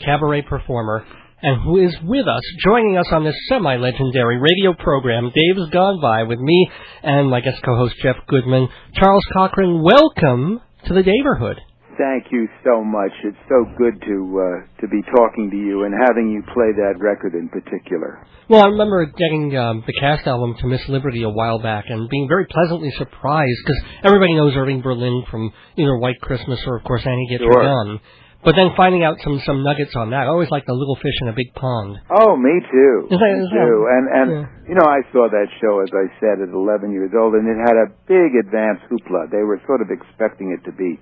cabaret performer, and who is with us, joining us on this semi-legendary radio program. Dave's gone by with me and my guest co-host Jeff Goodman. Charles Cochran, welcome to the Daverhood. Thank you so much. It's so good to be talking to you and having you play that record in particular. Well, I remember getting the cast album to Miss Liberty a while back and being very pleasantly surprised because everybody knows Irving Berlin from either White Christmas or, of course, Annie Get Your Gun. But then finding out some nuggets on that, I always like the little fish in a big pond. Oh, me too. Me too. And you know, I saw that show, as I said, at 11 years old, and it had a big advance hoopla. They were sort of expecting it to be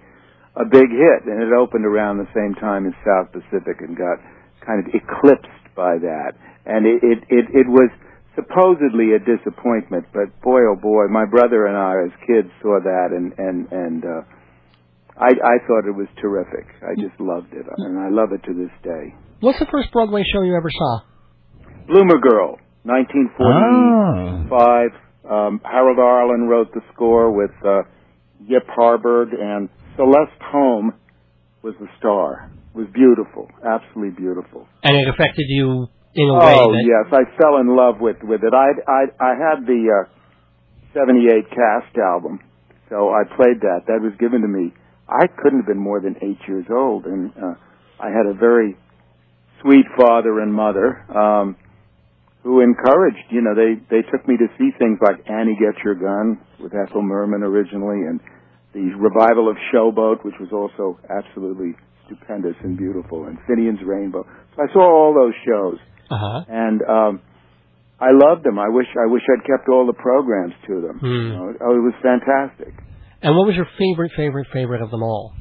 a big hit, and it opened around the same time as South Pacific and got kind of eclipsed by that. And it was supposedly a disappointment, but boy, oh boy, my brother and I as kids saw that, and I thought it was terrific. I just loved it, and I love it to this day. What's the first Broadway show you ever saw? Bloomer Girl, 1945. Harold Arlen wrote the score with Yip Harburg, and Celeste Holm was the star. It was beautiful, absolutely beautiful. And it affected you in a way that... Oh, yes, I fell in love with it. I had the 78 cast album, so I played that. That was given to me. I couldn't have been more than 8 years old, and I had a very sweet father and mother who encouraged, you know, they took me to see things like Annie Get Your Gun with Ethel Merman originally, and the revival of Showboat, which was also absolutely stupendous and beautiful, and Finian's Rainbow. So I saw all those shows, and I loved them. I wish I'd kept all the programs to them. You know, it was fantastic. And what was your favorite of them all?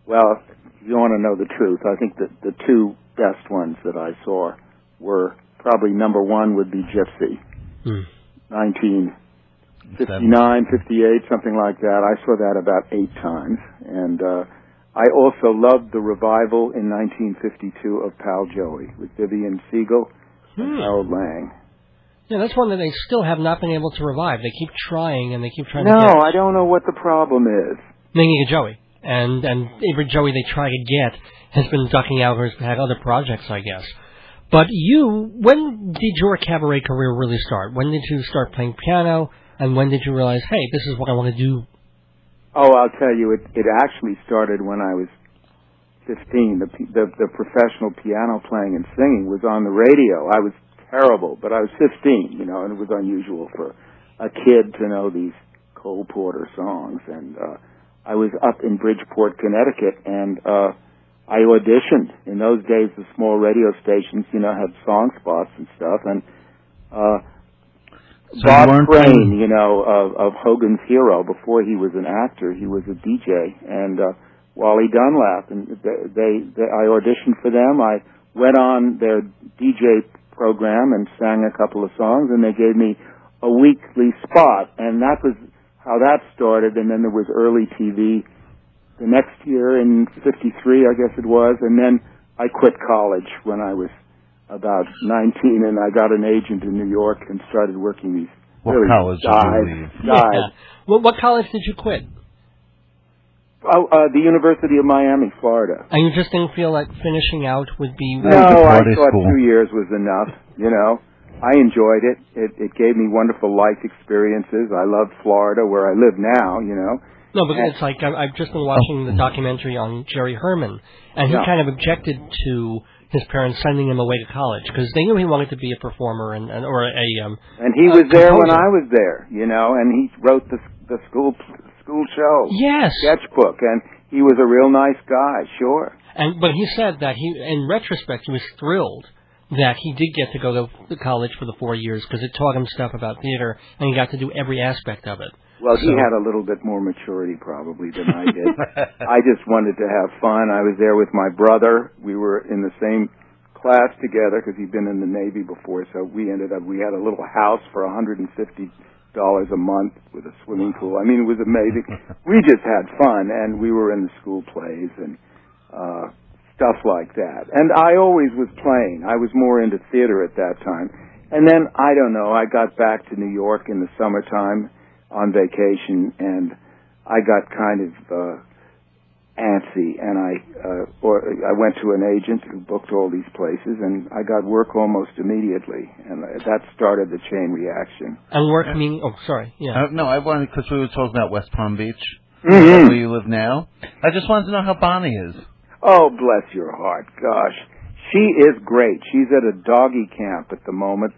Well, if you want to know the truth, I think that the two best ones that I saw were probably number one would be Gypsy, 1959, 58, something like that. I saw that about 8 times. And I also loved the revival in 1952 of Pal Joey with Vivian Siegel and Harold Lang. Yeah, that's one that they still have not been able to revive. They keep trying, and they keep trying to get... No, I don't know what the problem is. Naming Joey. And every Joey they try to get has been ducking out or has had other projects, I guess. But when did your cabaret career really start? When did you start playing piano, and when did you realize, hey, this is what I want to do? Oh, I'll tell you, it actually started when I was 15. The professional piano playing and singing was on the radio. I was terrible, but I was 15, you know, and it was unusual for a kid to know these Cole Porter songs. And I was up in Bridgeport, Connecticut, and I auditioned. In those days, the small radio stations, you know, had song spots and stuff. And Bob Crane, you know, of Hogan's Hero, before he was an actor, he was a DJ. And Wally Dunlap, and I auditioned for them. I went on their DJ program and sang a couple of songs, and they gave me a weekly spot, and that was how that started. And then there was early TV the next year in 53, I guess it was, and then I quit college when I was about 19, and I got an agent in New York and started working these What college did you leave? Yeah. Well, what college did you quit? Oh, the University of Miami, Florida. And you just didn't feel like finishing out would be... No, I thought 2 years was enough, you know. I enjoyed it. It gave me wonderful life experiences. I loved Florida, where I live now, you know. No, but it's like I've just been watching the documentary on Jerry Herman, and he kind of objected to his parents sending him away to college because they knew he wanted to be a performer and he was there when I was there, you know, and he wrote the school show, sketchbook, and he was a real nice guy, sure. But he said that in retrospect, he was thrilled that he did get to go to the college for the 4 years because it taught him stuff about theater, and he got to do every aspect of it. Well, he had a little bit more maturity probably than I did. I just wanted to have fun. I was there with my brother. We were in the same class together because he'd been in the Navy before, so we had a little house for $150 a month with a swimming pool. I mean, it was amazing. We just had fun, and we were in the school plays and stuff like that. And I always was playing. I was more into theater at that time. And then, I don't know, I got back to New York in the summertime on vacation, and I got kind of antsy, and I went to an agent who booked all these places, and I got work almost immediately, and that started the chain reaction. And work meaning? Oh, sorry. Yeah. No, I wanted, because we were talking about West Palm Beach, where you live now. I just wanted to know how Bonnie is. Oh, bless your heart. Gosh, she is great. She's at a doggy camp at the moment,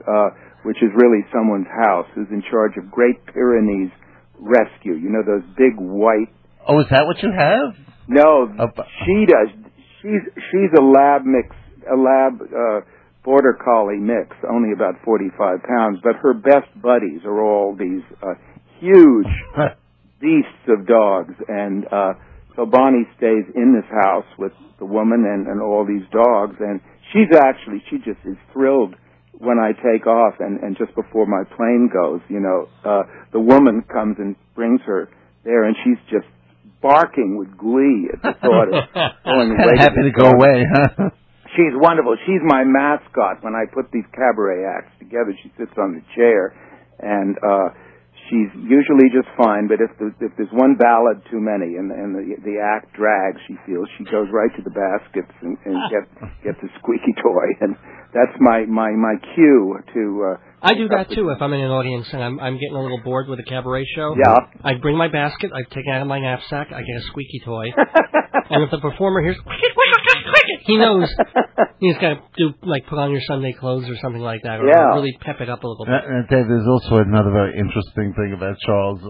which is really someone's house, who's in charge of Great Pyrenees Rescue. You know, those big white... Oh, is that what you have? No, she does. She's a lab border collie mix, only about 45 pounds, but her best buddies are all these huge beasts of dogs, and so Bonnie stays in this house with the woman and all these dogs, and she just is thrilled when I take off, and just before my plane goes, you know, the woman comes and brings her there, and she's just barking with glee at the thought of going away. Happy to go away, huh? She's wonderful. She's my mascot. When I put these cabaret acts together, she sits on the chair, and she's usually just fine. But if there's one ballad too many, and the act drags, she feels, she goes right to the baskets and gets a squeaky toy, and that's my cue to. I do that too. If I'm in an audience and I'm getting a little bored with a cabaret show, yeah, I bring my basket, I take it out of my knapsack, I get a squeaky toy, and if the performer hears, he knows he's got to do, like, put on your Sunday clothes or something like that, or really pep it up a little bit. Dave, there's also another very interesting thing about Charles.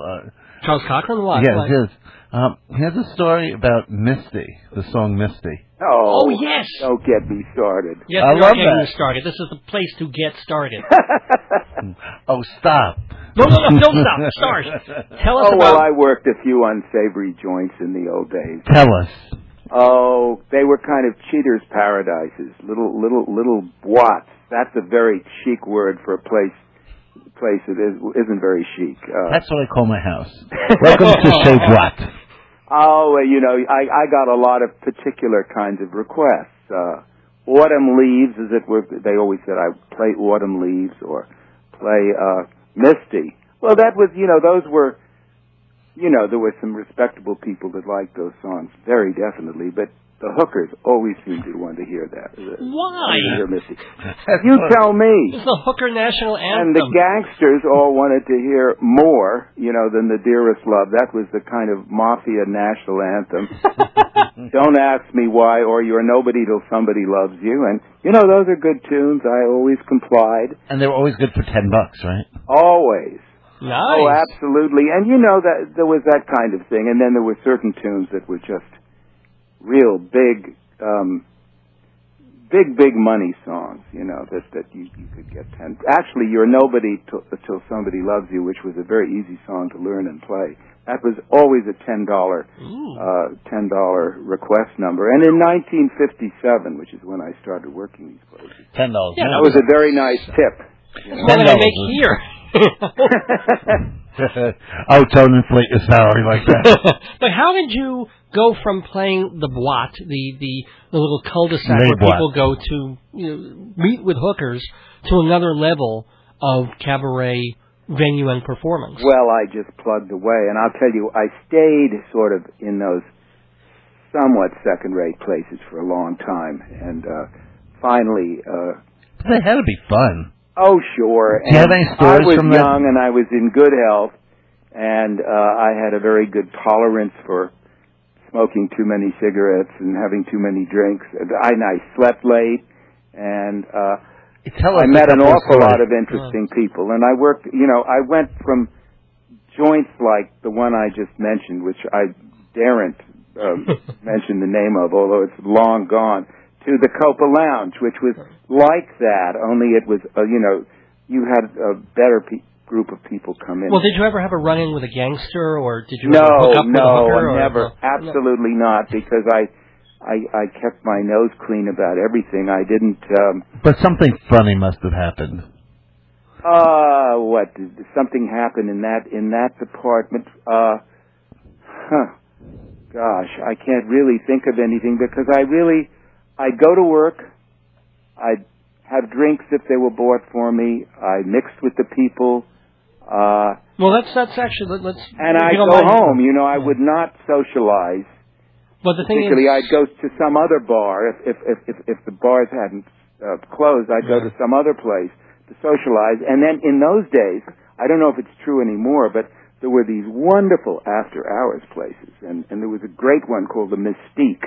Charles Cochran? What? Yeah, it is. He has a story about Misty, the song Misty. Oh, yes! Don't get me started. Yes, I love getting that. started. This is the place to get started. Oh, stop. No, don't stop. Start. Tell us about... well, I worked a few unsavory joints in the old days. Tell us. Oh, they were kind of cheaters' paradises, little boîtes. That's a very chic word for a place that isn't very chic. That's what I call my house. Welcome to Chez Droite. Oh, you know, I got a lot of particular kinds of requests. Autumn Leaves, as it were, they always said I play Autumn Leaves or play Misty. Well, that was, you know, those were, you know, there were some respectable people that liked those songs, very definitely, but the hookers always seemed to want to hear that. Why? To hear Misty. You tell me. It's the hooker national anthem. And the gangsters all wanted to hear more, you know, than the Dearest Love. That was the kind of mafia national anthem. Don't ask me why, or You're Nobody Till Somebody Loves You. And, you know, those are good tunes. I always complied. And they were always good for $10, right? Always. Nice. Oh, absolutely. And, you know, that there was that kind of thing. And then there were certain tunes that were just real big money songs, you know, that you could get 10. Actually, You're Nobody Till Somebody Loves You, which was a very easy song to learn and play. That was always a $10 request number. And in 1957, which is when I started working these places, $10. Yeah, that was a very nice tip. You know? More than I make here. Oh, don't inflate your salary like that. But how did you go from playing the boîte, the little cul-de-sac where people go to, you know, meet with hookers, to another level of cabaret venue and performance? Well, I just plugged away, and I'll tell you, I stayed sort of in those somewhat second-rate places for a long time, and finally... They had to be fun. Oh, sure. Do you have any stories from that? I was young, and I was in good health, and I had a very good tolerance for smoking too many cigarettes and having too many drinks. And I slept late, and I met an awful lot of interesting people. And I worked, you know, I went from joints like the one I just mentioned, which I daren't mention the name of, although it's long gone, to the Copa Lounge, which was like that, only it was, you know, you had a better group of people come in. Well, did you ever have a run-in with a gangster, or did you ever hook up with a hooker? No, never. Absolutely not, because I kept my nose clean about everything. I didn't... But something funny must have happened. What? Did something happen in that department? Gosh, I can't really think of anything, because I'd go to work, I'd have drinks if they were bought for me, I mixed with the people. Well, that's actually, let's... And I'd go home, you know, I would not socialize Well, the thing particularly, is, I'd go to some other bar if the bars hadn't closed. I'd go to some other place to socialize. And then in those days, I don't know if it's true anymore, but there were these wonderful after-hours places, and there was a great one called the Mystique,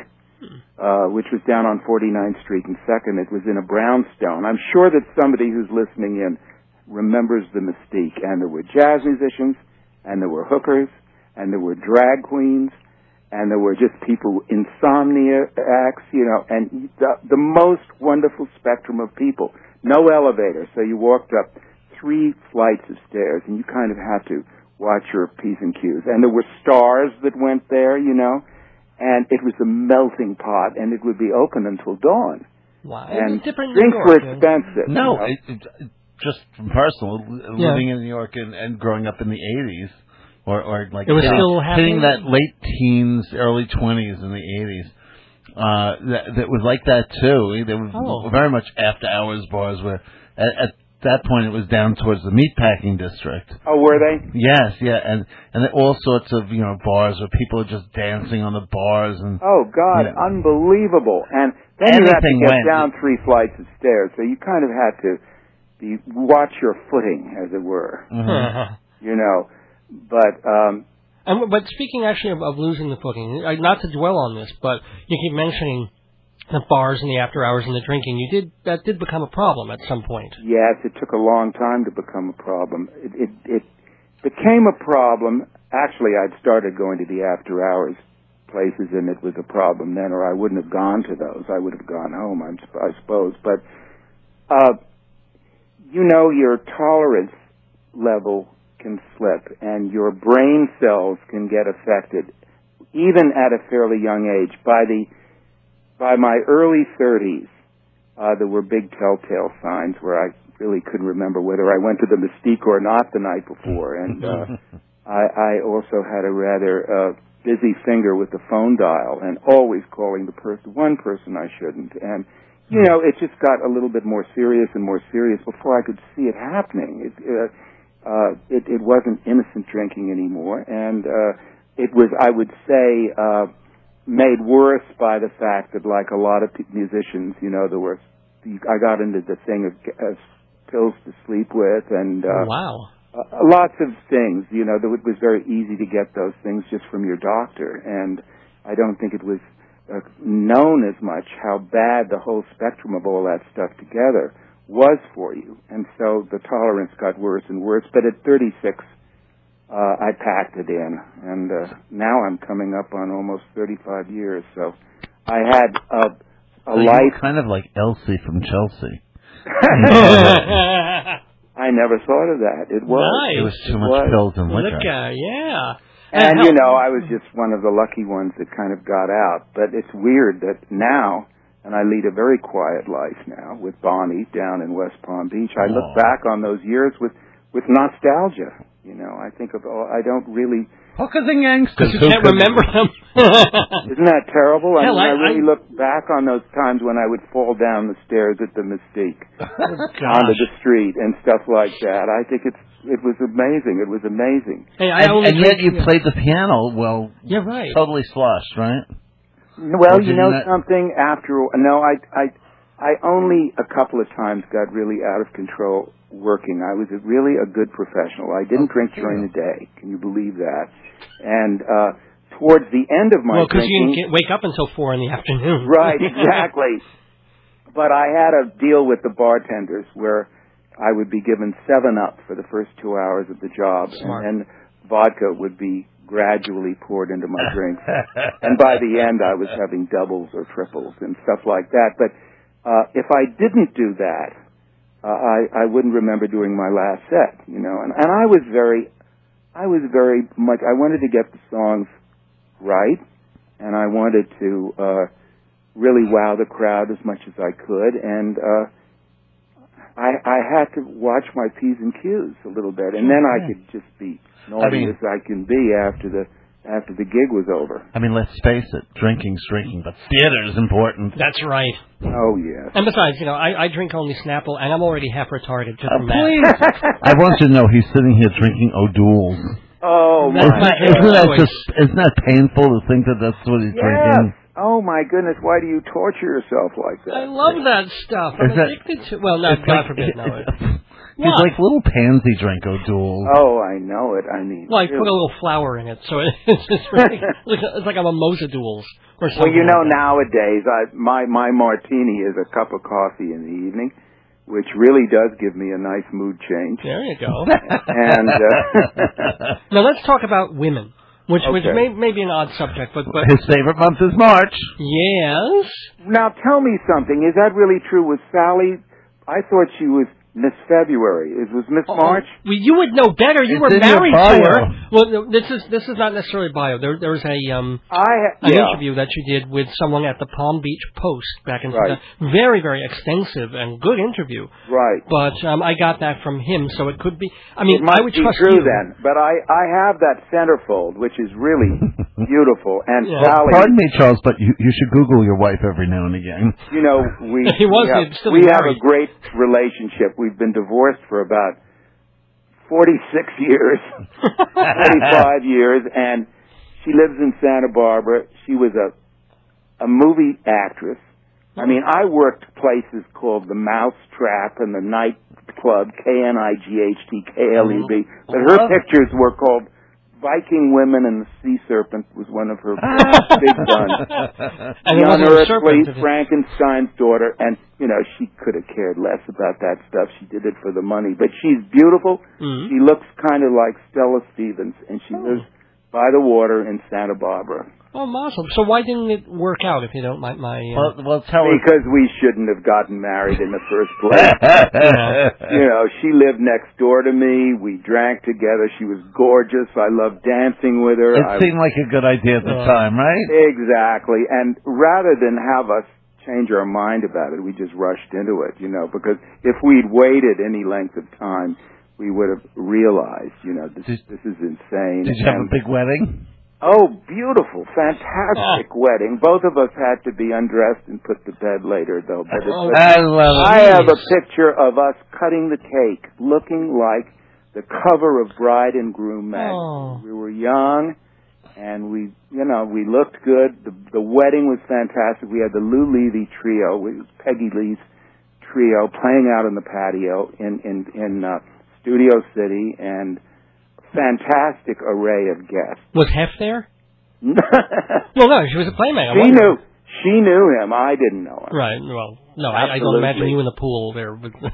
which was down on 49th Street and 2nd. It was in a brownstone. I'm sure that somebody who's listening in remembers the Mystique. And there were jazz musicians, and there were hookers, and there were drag queens, and there were just people, insomniacs, and the most wonderful spectrum of people. No elevator, so you walked up 3 flights of stairs, and you kind of had to watch your P's and Q's. And there were stars that went there, and it was a melting pot, and it would be open until dawn. Wow. And different drinks were expensive. No, just from personal, living in New York and growing up in the 80s, or like it was still hitting that late teens, early 20s in the 80s. That was like that too. There was very much after-hours bars where at that point it was down towards the meatpacking district. Oh, were they? Yes, yeah, and all sorts of bars where people are just dancing on the bars and. Oh God, unbelievable! And then you had to get down 3 flights of stairs, so you kind of had to watch your footing, as it were. But speaking actually of losing the footing, not to dwell on this, but you keep mentioning the bars and the after hours and the drinking. That did become a problem at some point. Yes, it took a long time to become a problem. It became a problem. Actually, I'd started going to the after hours places, and it was a problem then, or I wouldn't have gone to those. I would have gone home, I suppose. But your tolerance level can slip, and your brain cells can get affected, even at a fairly young age. By my early 30s, there were big telltale signs where I really couldn't remember whether I went to the Mystique or not the night before, and I also had a rather busy finger with the phone dial, and always calling one person I shouldn't, and it just got a little bit more serious and more serious before I could see it happening. It wasn't innocent drinking anymore, and it was, I would say, made worse by the fact that, like a lot of musicians, I got into the thing of pills to sleep with, and lots of things. It was very easy to get those things just from your doctor, and I don't think it was known as much how bad the whole spectrum of all that stuff together was for you. And so the tolerance got worse and worse. But at 36, I packed it in. And now I'm coming up on almost 35 years. So I had a life... kind of like Elsie from Chelsea. I never thought of that. It was. Nice. It was too much pills and liquor. Yeah. And, I was just one of the lucky ones that kind of got out. But it's weird that now... And I lead a very quiet life now with Bonnie down in West Palm Beach. I look back on those years with nostalgia. I think of I don't really... Hookers and gangsters. You can't remember them. Isn't that terrible? Hell, I really look back on those times when I would fall down the stairs at the Mystique onto the street and stuff like that. I think it was amazing. It was amazing. Hey, and yet you played the piano yeah, right. Totally sloshed, right? Well, something after... No, I only a couple of times got really out of control working. I was really a good professional. I didn't drink during the day. Can you believe that? And towards the end of my drinking... Well, because you didn't wake up until 4 in the afternoon. Right, exactly. But I had a deal with the bartenders where I would be given 7-Up for the first 2 hours of the job. Smart. And then vodka would be gradually poured into my drinks. And by the end, I was having doubles or triples and stuff like that. But if I didn't do that, I wouldn't remember doing my last set, And I was very much, I wanted to get the songs right, and I wanted to really wow the crowd as much as I could, and I had to watch my P's and Q's a little bit, and then I could just be naughty as I can be after the gig was over. I mean, let's face it, drinking's drinking, but theater's important. That's right. Oh, yes. And besides, I drink only Snapple, and I'm already half retarded just from that. Please. I want you to know he's sitting here drinking O'Doul's. Oh, my isn't that painful to think that that's what he's drinking? Oh, my goodness, why do you torture yourself like that? I love that stuff. I'm addicted to... Well, no, God forbid, no. He's like little pansy drink, O'Doul. Oh, I know it. I mean... Well, I put a little flour in it, so it's really, it's like a mimosa duels or something. Well, you know, like nowadays, my martini is a cup of coffee in the evening, which really does give me a nice mood change. There you go. And now let's talk about women, which may be an odd subject, but his favorite month is March. Yes. Now tell me something. Is that really true with Sally? I thought she was Miss February. It was Miss March? Well, you would know better. You were married to her. Well, this is not necessarily bio. There was an interview that you did with someone at the Palm Beach Post back in very, very extensive and good interview. Right. But I got that from him, so it could be. I mean, I would be trust true you. Then. But I have that centerfold, which is really beautiful. And Sally. Pardon me, Charles, but you should Google your wife every now and again. You know, we have a great relationship. We've been divorced for about 46 years, 45 years, and she lives in Santa Barbara. She was a movie actress. I mean, I worked places called the Mousetrap and the Nightclub, KNIGHTKLEB, but her pictures were called Viking Women and the Sea Serpent was one of her big ones. And Unearthly, Frankenstein's Daughter, and, you know, she could have cared less about that stuff. She did it for the money. But she's beautiful. Mm-hmm. She looks kind of like Stella Stevens, and she lives by the water in Santa Barbara. Oh, awesome. So why didn't it work out, if you don't mind my... Well, tell her. Because we shouldn't have gotten married in the first place. You know, she lived next door to me. We drank together. She was gorgeous. I loved dancing with her. It seemed like a good idea at the time, right? Exactly. And rather than have us change our mind about it, we just rushed into it, you know, because if we'd waited any length of time, we would have realized, you know, this is insane. Did you have a big wedding? Oh, beautiful, fantastic wedding. Both of us had to be undressed and put to bed later, though. But I have a picture of us cutting the cake, looking like the cover of Bride and Groom magazine. We were young, and we looked good. The wedding was fantastic. We had the Lou Levy trio, Peggy Lee's trio, playing out on the patio in Studio City, and fantastic array of guests. Was Hef there? Well, no, she was a playmate. She knew him. I didn't know him. Right. Well, no, I don't imagine you in the pool there. With the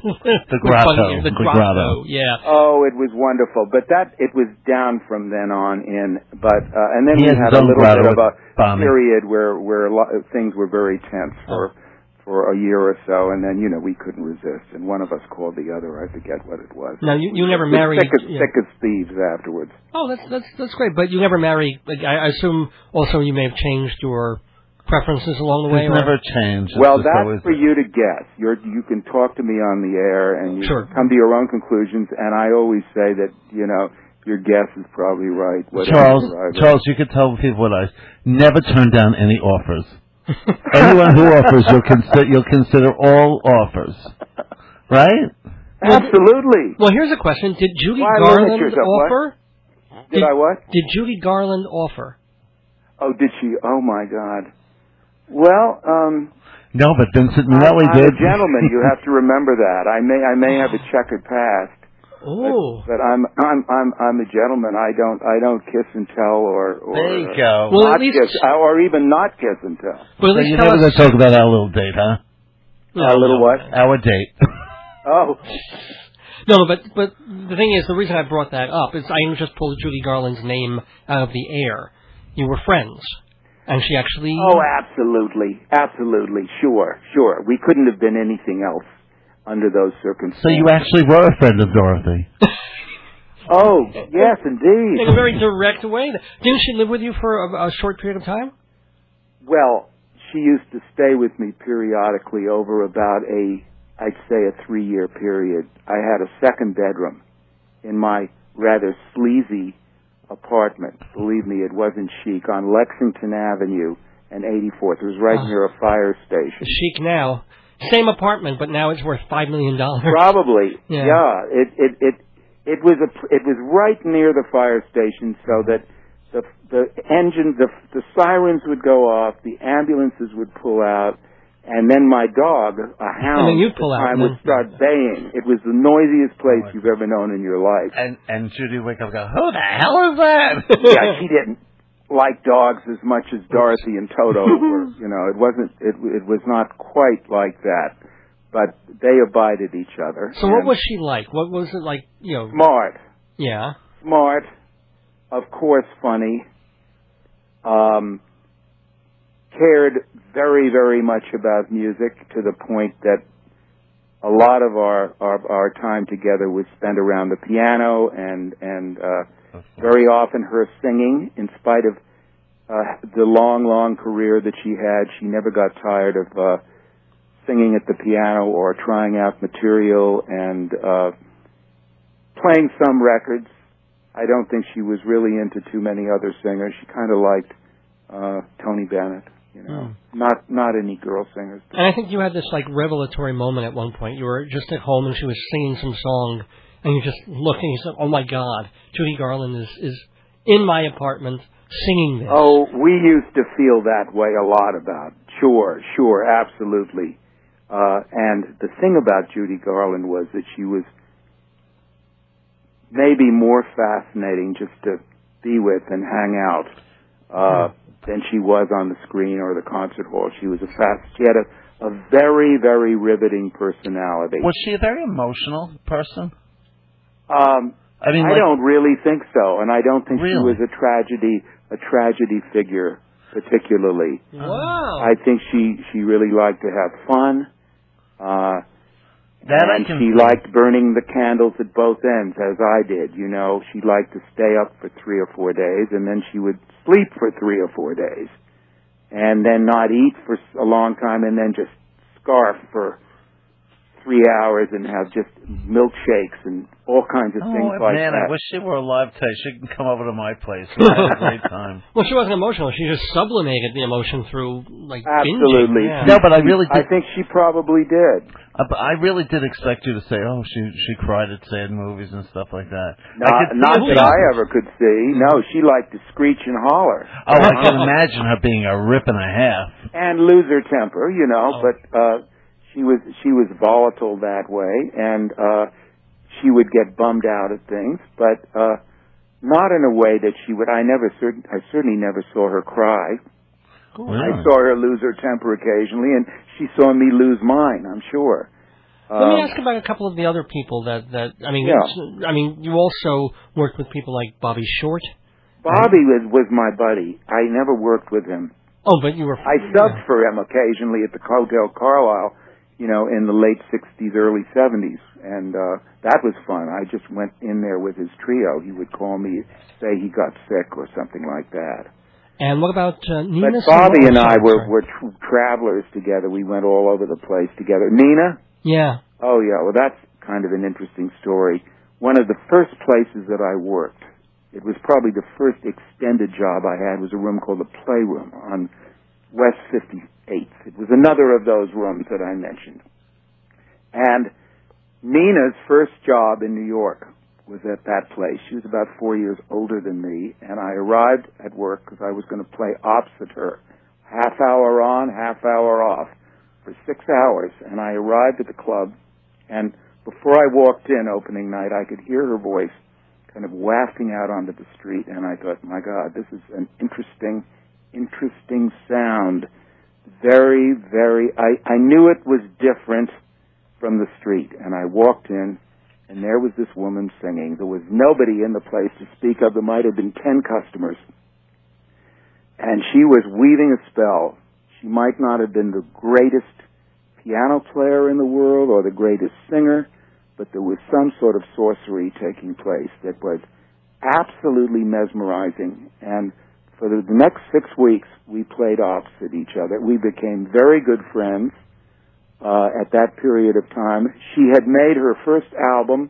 grotto. The grotto. Yeah. Oh, it was wonderful. But it was down from then on in. But and then we had a little bit of a period where things were very tense for a year or so, and then, you know, we couldn't resist, and one of us called the other. I forget what it was. Now, you never married... Thick as thieves afterwards. Oh, that's great, but you never married... I assume also you may have changed your preferences along the way? It's never changed. Well, that's for you to guess. You can talk to me on the air, and you can come to your own conclusions, and I always say that, you know, your guess is probably right. Charles, you could tell people what I never turn down any offers. Anyone who offers, you'll consider all offers, right? Absolutely. Well, here's a question: did Judy Garland offer? Did I what? Did Judy Garland offer? Oh, did she? Oh my God. Well, no, but Vincent Minnelli did. I'm a gentleman. You have to remember that. I may have a checkered past. Oh. But I'm a gentleman. I don't kiss and tell or there you go. Well, not kiss, or even not kiss and tell. Well, so you're never going to talk about our little date, huh? Our little what? Our date. Oh. No, but the thing is, the reason I brought that up is I just pulled Judy Garland's name out of the air. You were friends, and she actually... Oh, absolutely. Sure. We couldn't have been anything else under those circumstances. So you actually were a friend of Dorothy. Oh, yes, indeed. In a very direct way. Didn't she live with you for a short period of time? Well, she used to stay with me periodically over about I'd say a 3-year period. I had a second bedroom in my rather sleazy apartment. Believe me, it wasn't chic, on Lexington Avenue and 84th. It was right near a fire station. Chic now. Same apartment, but now it's worth $5 million. Probably, yeah. It was right near the fire station, so that the sirens would go off, the ambulances would pull out, and then my dog, a hound, at the time would start baying. It was the noisiest place you've ever known in your life. And Judy would wake up and go, "Who the hell is that?" Yeah, she didn't like dogs as much as Dorothy and Toto were. You know, it was not quite like that. But they abided each other. So what was she like? What was it like, you know? Smart. Yeah. Smart. Of course, funny. Cared very, very much about music to the point that a lot of our time together was spent around the piano and very often her singing. In spite of the long career that she had, she never got tired of singing at the piano or trying out material and playing some records. I don't think she was really into too many other singers. She kind of liked Tony Bennett, you know, not any girl singers. And I think you had this like revelatory moment at one point. You were just at home and she was singing some song, and you just looked and you said, "Oh my God, Judy Garland is in my apartment singing this." Oh, we used to feel that way a lot about. Sure, absolutely. And the thing about Judy Garland was that she was maybe more fascinating just to be with and hang out than she was on the screen or the concert hall. She had a very, very riveting personality. Was she a very emotional person? I don't really think so, and I don't think she was a tragedy figure particularly. Wow. I think she really liked to have fun. She liked burning the candles at both ends, as I did. You know, she liked to stay up for 3 or 4 days, and then she would sleep for 3 or 4 days, and then not eat for a long time, and then just scarf for 3 hours and have just milkshakes and all kinds of things like that. I wish she were alive today. She can come over to my place. We'll have a great time. Well, she wasn't emotional. She just sublimated the emotion through, like, absolutely. Binging. Yeah. No, but I really did. I think she probably did. I really did expect you to say, "Oh, she cried at sad movies and stuff like that." Not that I ever could see. No, she liked to screech and holler. Oh, I can imagine her being a rip and a half. And lose her temper, you know, but she was volatile that way, and she would get bummed out at things, but not in a way that she would. I certainly never saw her cry. Oh, really? I saw her lose her temper occasionally, and she saw me lose mine, I'm sure. Let me ask about a couple of the other people that I mean, you also worked with people like Bobby Short. Bobby was my buddy. I never worked with him. Oh, but you were. I subbed for him occasionally at the Hotel Carlisle, you know, in the late 60s, early 70s, and that was fun. I just went in there with his trio. He would call me, say he got sick or something like that. And what about Nina? But Bobby and I were travelers together. We went all over the place together. Nina? Yeah. Oh, yeah. Well, that's kind of an interesting story. One of the first places that I worked, it was probably the first extended job I had, was a room called the Playroom on West 58th. It was another of those rooms that I mentioned. And Nina's first job in New York was at that place. She was about 4 years older than me, and I arrived at work because I was going to play opposite her. Half hour on, half hour off for 6 hours. And I arrived at the club, and before I walked in opening night, I could hear her voice kind of wafting out onto the street, and I thought, my God, this is an interesting sound. Very, very, I knew it was different from the street, and I walked in, and there was this woman singing. There was nobody in the place to speak of. There might have been 10 customers. And she was weaving a spell. She might not have been the greatest piano player in the world or the greatest singer, but there was some sort of sorcery taking place that was absolutely mesmerizing. And for the next 6 weeks, we played opposite each other. We became very good friends. At that period of time, she had made her first album,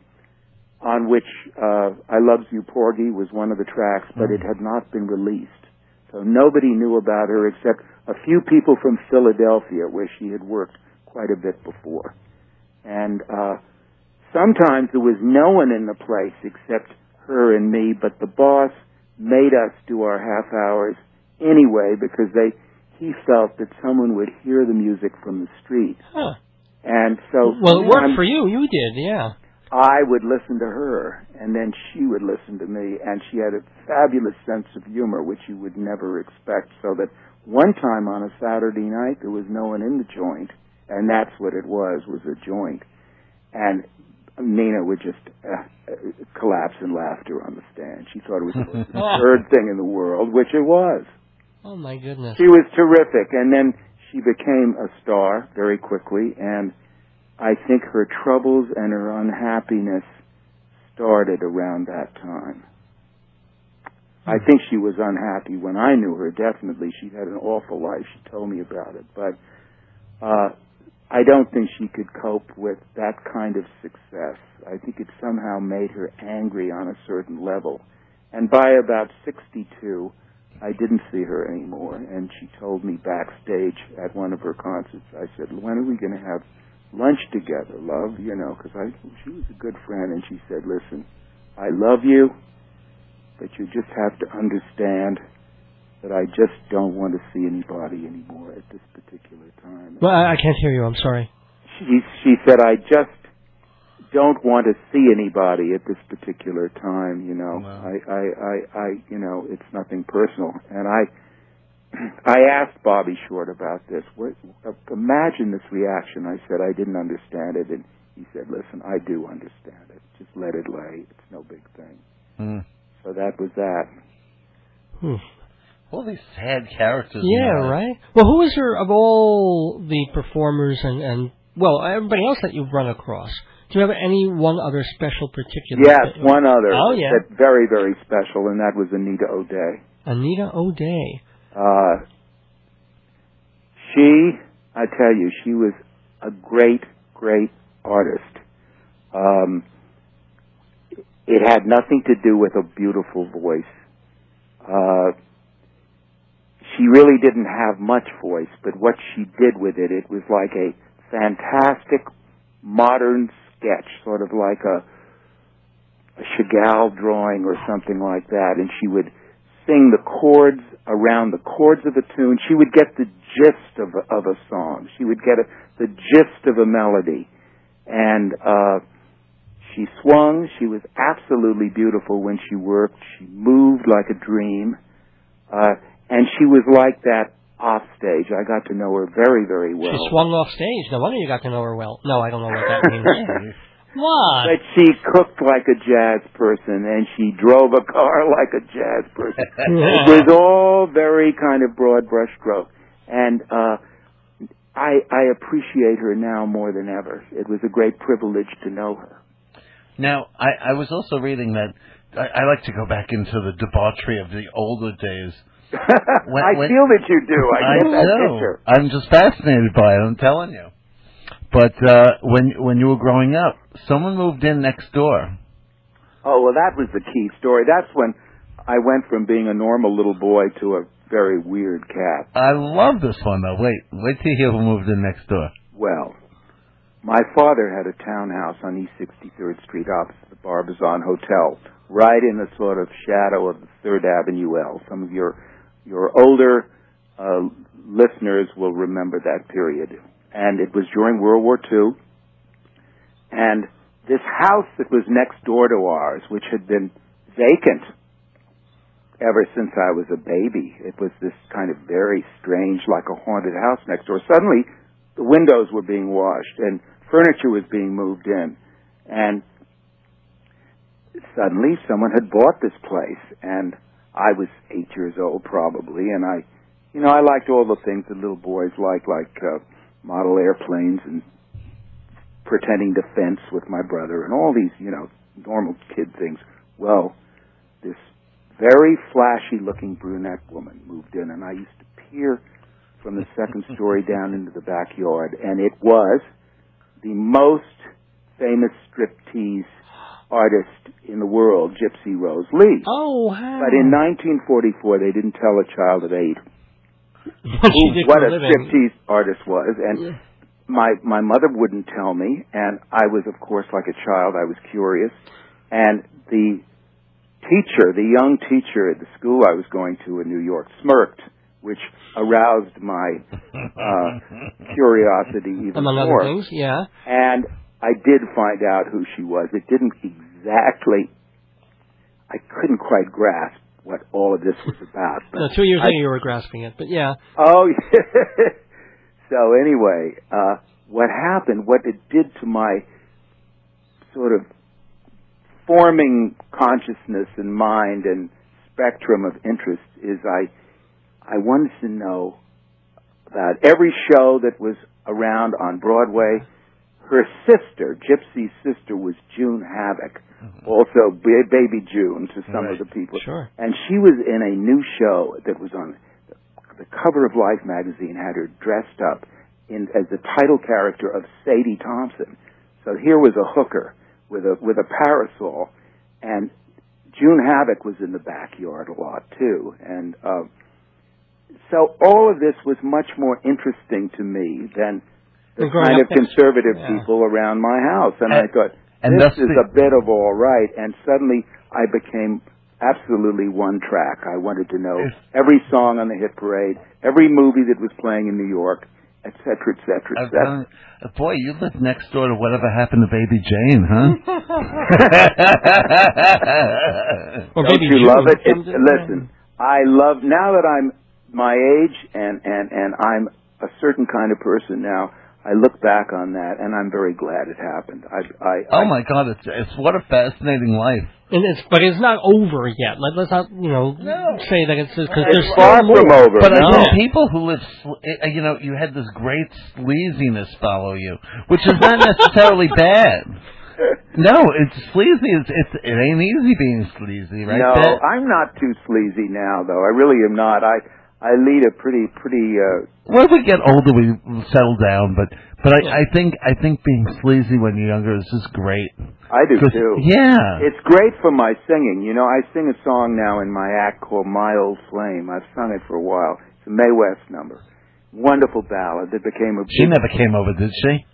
on which I Loves You Porgy was one of the tracks, but it had not been released. So nobody knew about her except a few people from Philadelphia, where she had worked quite a bit before. And sometimes there was no one in the place except her and me, but the boss made us do our half hours anyway because he felt that someone would hear the music from the street. Huh. And so... Well, it worked for you. You did, yeah. I would listen to her, and then she would listen to me, and she had a fabulous sense of humor, which you would never expect, so that one time on a Saturday night, there was no one in the joint, and that's what it was a joint. And Nina would just collapse in laughter on the stand. She thought it was the most absurd thing in the world, which it was. Oh, my goodness. She was terrific, and then she became a star very quickly, and I think her troubles and her unhappiness started around that time. I think she was unhappy when I knew her, definitely. She had an awful life. She told me about it. But I don't think she could cope with that kind of success. I think it somehow made her angry on a certain level. And by about 62, I didn't see her anymore. And she told me backstage at one of her concerts, I said, when are we going to have lunch together, love? You know, because she was a good friend. And she said, listen, I love you, but you just have to understand that I just don't want to see anybody anymore at this particular time. Well, I can't hear you. I'm sorry. She said, I just don't want to see anybody at this particular time. You know, wow. I you know, it's nothing personal. And I asked Bobby Short about this. Imagine this reaction. I said I didn't understand it, and he said, "Listen, I do understand it. Just let it lay. It's no big thing." Mm. So that was that. All these sad characters. Yeah, right. Well, who is her of all the performers and well, everybody else that you've run across? Do you have any one other special particular? Yes, one other. Oh, yeah. That's very, very special, and that was Anita ODay. Anita ODay. I tell you, she was a great, great artist. It had nothing to do with a beautiful voice. She really didn't have much voice, but what she did with it, it was like a fantastic modern sketch, sort of like a Chagall drawing or something like that, and she would sing the chords around the chords of a tune. She would get the gist of a song. She would get the gist of a melody. And she swung. She was absolutely beautiful when she worked. She moved like a dream. And she was like that off stage. I got to know her very, very well. She swung off stage. No wonder you got to know her well. No, I don't know what that means. What? But she cooked like a jazz person, and she drove a car like a jazz person. It was all very kind of broad brushstroke. And I appreciate her now more than ever. It was a great privilege to know her. Now, I was also reading that I like to go back into the debauchery of the older days. I feel that you do. I get that picture. I'm just fascinated by it, I'm telling you. But when you were growing up, someone moved in next door. Oh, well, that was the key story. That's when I went from being a normal little boy to a very weird cat. I love this one, though. Wait till you hear who moved in next door. Well, my father had a townhouse on East 63rd Street opposite the Barbizon Hotel, right in the sort of shadow of the 3rd Avenue L. Some of your older listeners will remember that period. And it was during World War II. And this house that was next door to ours, which had been vacant ever since I was a baby, it was this kind of very strange, like a haunted house next door. Suddenly, the windows were being washed and furniture was being moved in. And suddenly, someone had bought this place. And I was 8 years old, probably. And I liked all the things that little boys like model airplanes and pretending to fence with my brother and all these, normal kid things. Well, this very flashy-looking brunette woman moved in, and I used to peer from the second story down into the backyard, and it was the most famous striptease artist in the world, Gypsy Rose Lee. Oh, wow. But in 1944, they didn't tell a child of 8 what a striptease artist was, and my mother wouldn't tell me, and I was, of course, like a child, I was curious. And the young teacher at the school I was going to in New York smirked, which aroused my curiosity even Among more. other things, yeah. And I did find out who she was. It didn't exactly, I couldn't quite grasp what all of this was about. But No, 2 years later you were grasping it, but yeah. Oh, yeah. So anyway, what happened, what it did to my sort of forming consciousness and mind and spectrum of interest is I wanted to know about every show that was around on Broadway. Her sister, Gypsy's sister, was June Havoc, also Baby June to some of the people. Sure. And she was in a new show that was on the cover of Life magazine, had her dressed up as the title character of Sadie Thompson. So here was a hooker with a parasol, and June Havoc was in the backyard a lot too. And so all of this was much more interesting to me than the kind of conservative people around my house. And I thought, this is a bit of all right. And suddenly I became absolutely one track. I wanted to know every song on the hit parade, every movie that was playing in New York, et cetera, et cetera, et cetera. Boy, you lived next door to whatever happened to Baby Jane, huh? Well, Don't you love it? Listen, I love, now that I'm my age and I'm a certain kind of person now, I look back on that and I'm very glad it happened. Oh my God, it's what a fascinating life. But it's not over yet. Let's not, say that it's because there's far from over. But I think people who live, you had this great sleaziness follow you, which is not necessarily bad. No, it's sleazy. It ain't easy being sleazy, right? No, I'm not too sleazy now, though. I really am not. I lead a pretty. Well, we get older, we settle down, but I think being sleazy when you're younger is just great. I do too. Yeah, it's great for my singing. I sing a song now in my act called "My Old Flame." I've sung it for a while. It's a Mae West number, wonderful ballad that became a. She never came over, did she?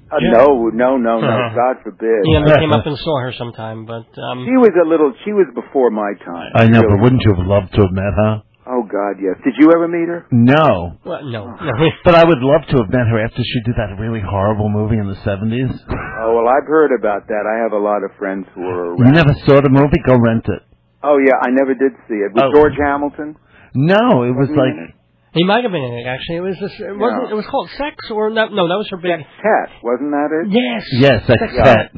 No, God forbid. Yeah, I came up and saw her sometime, but she was before my time. I know, but wouldn't you have loved to have met her? Oh, God, yes. Did you ever meet her? No. Well, no. But I would love to have met her after she did that really horrible movie in the 70s. Oh, well, I've heard about that. I have a lot of friends who were around. You never saw the movie? Go rent it. Oh, yeah, I never did see it. Was George Hamilton? No, it was like... He might have been in it, actually. It was it was called Sex, or no, that was her big... Sextet, wasn't that it? Yes. Yes, Sextet.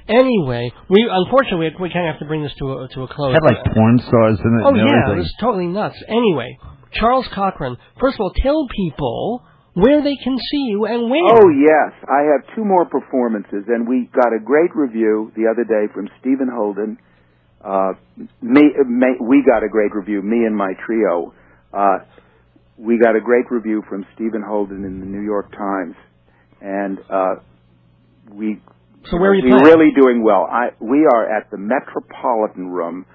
Anyway, unfortunately we kind of have to bring this to a close. It had like porn stars in it. Oh, and yeah, everything. it was totally nuts. Anyway, Charles Cochran, first of all, tell people where they can see you and when. Oh, yes. I have 2 more performances, and we got a great review the other day from Stephen Holden. We got a great review, me and my trio. We got a great review from Stephen Holden in the New York Times, and So where are you playing? We're really doing well. We are at the Metropolitan Room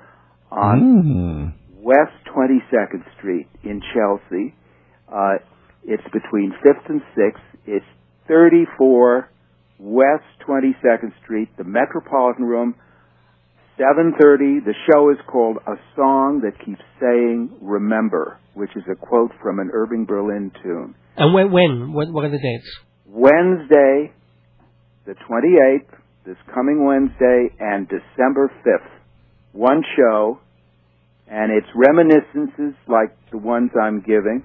on West 22nd Street in Chelsea. It's between 5th and 6th. It's 34 West 22nd Street, the Metropolitan Room, 7:30. The show is called A Song That Keeps Saying Remember, which is a quote from an Irving Berlin tune. And when? What are the dates? Wednesday, the 28th, this coming Wednesday, and December 5th. One show, and it's reminiscences like the ones I'm giving,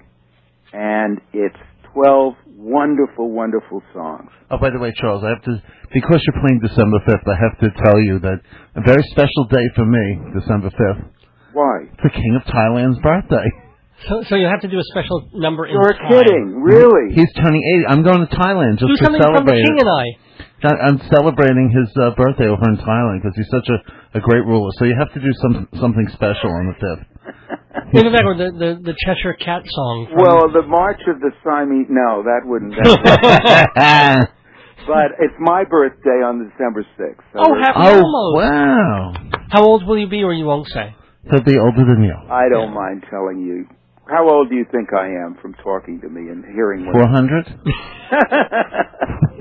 and it's 12 wonderful, wonderful songs. Oh, by the way, Charles, I have to, because you're playing December 5th, I have to tell you that a very special day for me, December 5th. Why? It's the King of Thailand's birthday. So you have to do a special number in You're Thai. kidding, really? He's turning 80. I'm going to Thailand just to something celebrate from the King and I. I'm celebrating his birthday over in Thailand because he's such a great ruler. So you have to do something special on the 5th. Even that, or the Cheshire Cat song. Well, the March of the Siamese... No, that wouldn't... But it's my birthday on December 6th. So happy almost. Wow. How old will you be, or you won't say? He'll be older than you. I don't mind telling you. How old do you think I am from talking to me and hearing what 400?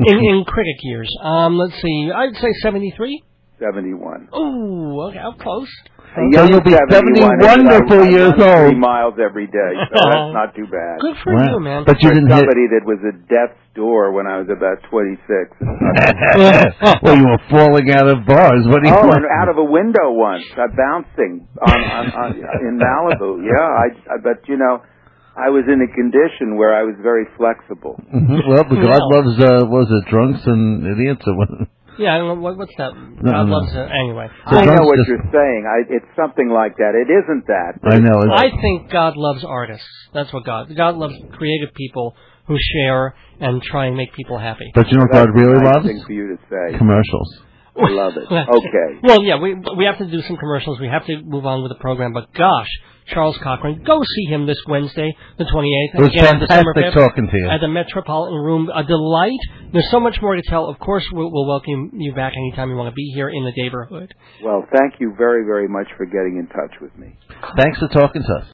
in cricket years. Let's see. I'd say 73. 71. Oh, okay. I'm close. So you'll be 71 wonderful years old. 3 miles every day, so that's not too bad. Good for you, man. But you didn't somebody that was at death's door when I was about 26. Well, you were falling out of bars. What do you and out of a window once. Bouncing in Malibu. Yeah, but you know, I was in a condition where I was very flexible. Mm-hmm. Well, but God loves, was it drunks and idiots or what? Yeah, I don't know. What's that? God loves it. Anyway. I know what you're saying. It's something like that. It isn't that. I know. I think God loves artists. That's what God loves creative people who share and try and make people happy. But you know what God really loves? Thing for you to say. Commercials. I love it. Okay. Well, yeah, we have to do some commercials. We have to move on with the program. But gosh, Charles Cochran, go see him this Wednesday, the 28th. It was fantastic talking to you. At the Metropolitan Room. A delight. There's so much more to tell. Of course, we'll welcome you back anytime you want to be here in the neighborhood. Well, thank you very, very much for getting in touch with me. Thanks for talking to us.